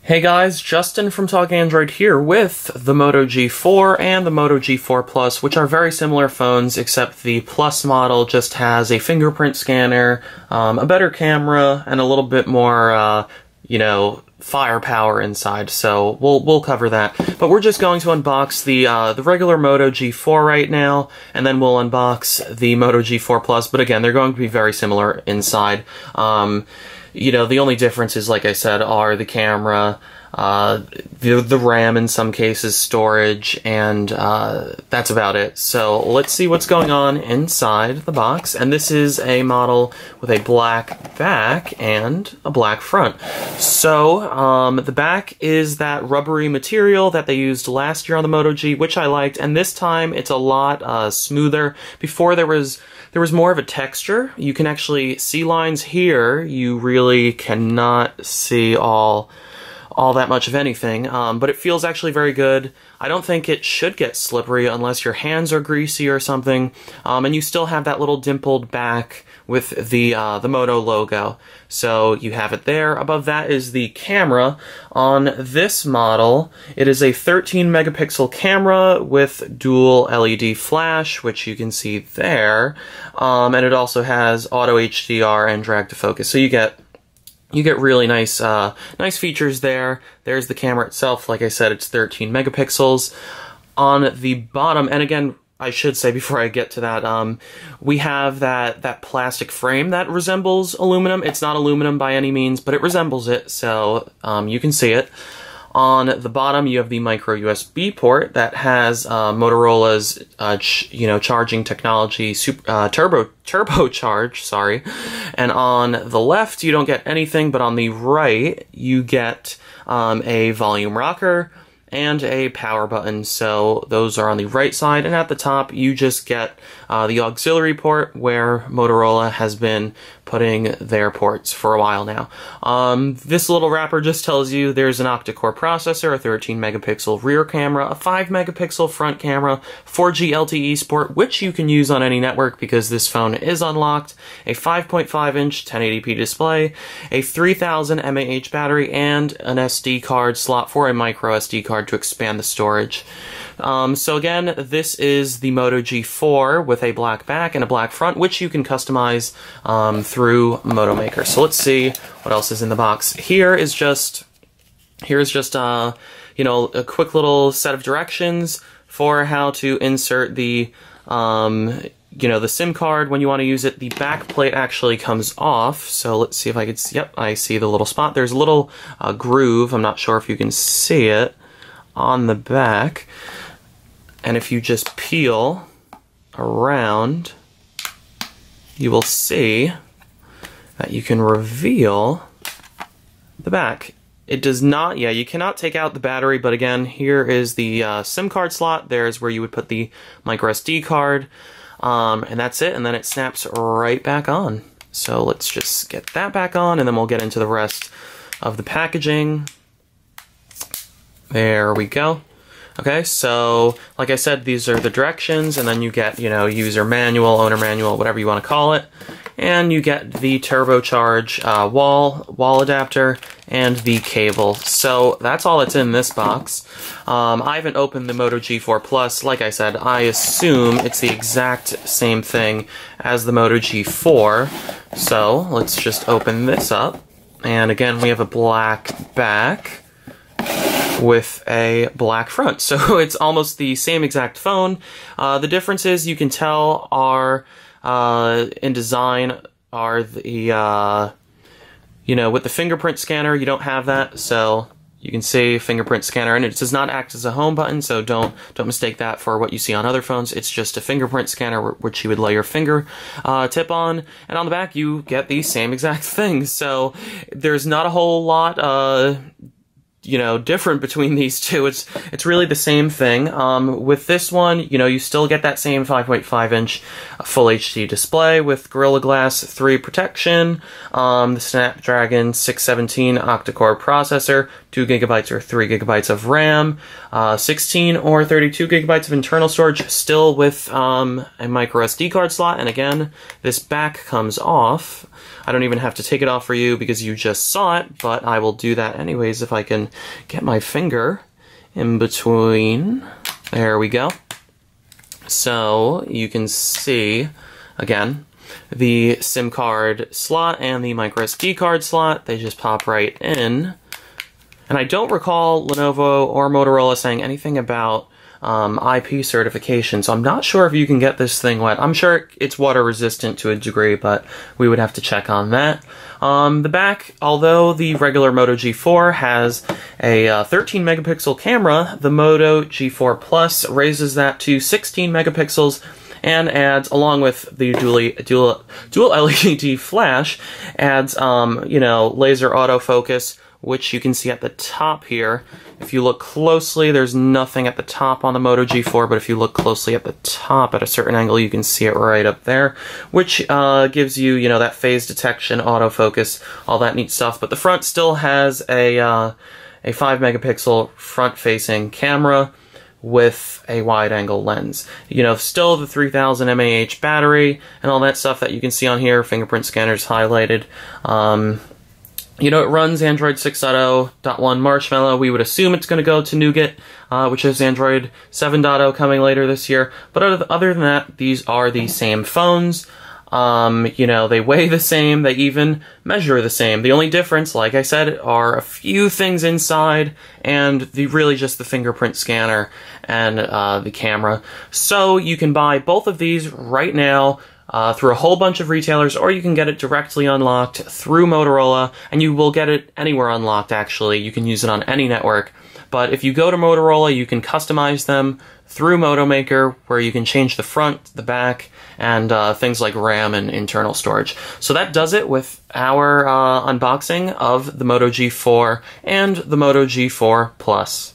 Hey guys, Justin from Talk Android here with the Moto G4 and the Moto G4 Plus, which are very similar phones, except the Plus model just has a fingerprint scanner, a better camera, and a little bit more, firepower inside. So we'll cover that. But we're just going to unbox the regular Moto G4 right now, and then we'll unbox the Moto G4 Plus. But again, they're going to be very similar inside. The only differences, like I said, are the camera, the RAM in some cases, storage, and that's about it. So let's see what's going on inside the box. And this is a model with a black back and a black front. So the back is that rubbery material that they used last year on the Moto G, which I liked, and this time it's a lot smoother. Before there was more of a texture. You can actually see lines here. You really cannot see all that much of anything, but it feels actually very good. I don't think it should get slippery unless your hands are greasy or something, and you still have that little dimpled back with the Moto logo. So you have it there. Above that is the camera. On this model, it is a 13 megapixel camera with dual LED flash, which you can see there, and it also has auto HDR and drag to focus. So you get really nice features there. There's the camera itself. Like I said, it's 13 megapixels. On the bottom, and again, I should say before I get to that, we have that plastic frame that resembles aluminum. It's not aluminum by any means, but it resembles it, so you can see it. On the bottom, you have the micro USB port that has Motorola's charging technology, turbocharge, sorry. And on the left, you don't get anything, but on the right, you get a volume rocker and a power button. So those are on the right side, and at the top you just get the auxiliary port where Motorola has been putting their ports for a while now. This little wrapper just tells you there's an octa-core processor, a 13 megapixel rear camera, a 5 megapixel front camera, 4G LTE support, which you can use on any network because this phone is unlocked, a 5.5 inch 1080p display, a 3000 mAh battery, and an SD card slot for a micro SD card to expand the storage. So again, this is the Moto G4 with a black back and a black front, which you can customize through Moto Maker. So let's see what else is in the box. Here's just a quick little set of directions for how to insert the the SIM card when you want to use it. The back plate actually comes off, so let's see if I could see. Yep, I see the little spot. There's a little groove. I'm not sure if you can see it on the back. And if you just peel around, you will see that you can reveal the back. It does not, you cannot take out the battery, but again, here is the SIM card slot. There's where you would put the micro SD card, and that's it, and then it snaps right back on. So let's just get that back on, and then we'll get into the rest of the packaging. There we go. Okay, so like I said, these are the directions, and then you get, user manual, owner manual, whatever you want to call it, and you get the turbocharge wall adapter and the cable. So that's all that's in this box. I haven't opened the Moto G4 Plus. Like I said, I assume it's the exact same thing as the Moto G4. So let's just open this up, and again, we have a black back with a black front. So it's almost the same exact phone. The differences you can tell are in design are the with the fingerprint scanner, you don't have that, so you can see fingerprint scanner, and it does not act as a home button, so don't mistake that for what you see on other phones. It's just a fingerprint scanner which you would lay your finger tip on, and on the back you get the same exact thing. So there's not a whole lot different between these two. It's really the same thing. With this one, you still get that same 5.5-inch full HD display with Gorilla Glass 3 protection, the Snapdragon 617 octa-core processor, 2 GB or 3 GB of RAM, 16 or 32 GB of internal storage, still with a micro SD card slot. And again, this back comes off. I don't even have to take it off for you because you just saw it, but I will do that anyways if I can get my finger in between. There we go. So you can see, again, the SIM card slot and the micro SD card slot. They just pop right in. And I don't recall Lenovo or Motorola saying anything about IP certification, so I'm not sure if you can get this thing wet. I'm sure it's water resistant to a degree, but we would have to check on that. The back, although the regular Moto G4 has a 13 megapixel camera, the Moto G4 Plus raises that to 16 megapixels and adds, along with the dual LED flash, adds laser autofocus, which you can see at the top here. If you look closely, there's nothing at the top on the Moto G4, but if you look closely at the top at a certain angle, you can see it right up there, which gives you, that phase detection, autofocus, all that neat stuff. But the front still has a 5 megapixel front-facing camera with a wide-angle lens. Still the 3000 mAh battery and all that stuff that you can see on here. Fingerprint scanners highlighted. It runs Android 6.0.1 Marshmallow. We would assume it's going to go to Nougat, which is Android 7.0 coming later this year. But other than that, these are the same phones. They weigh the same. They even measure the same. The only difference, like I said, are a few things inside and really just the fingerprint scanner and the camera. So you can buy both of these right now through a whole bunch of retailers, or you can get it directly unlocked through Motorola, and you will get it anywhere unlocked, actually. You can use it on any network. But if you go to Motorola, you can customize them through Moto Maker, where you can change the front, the back, and things like RAM and internal storage. So that does it with our unboxing of the Moto G4 and the Moto G4 Plus.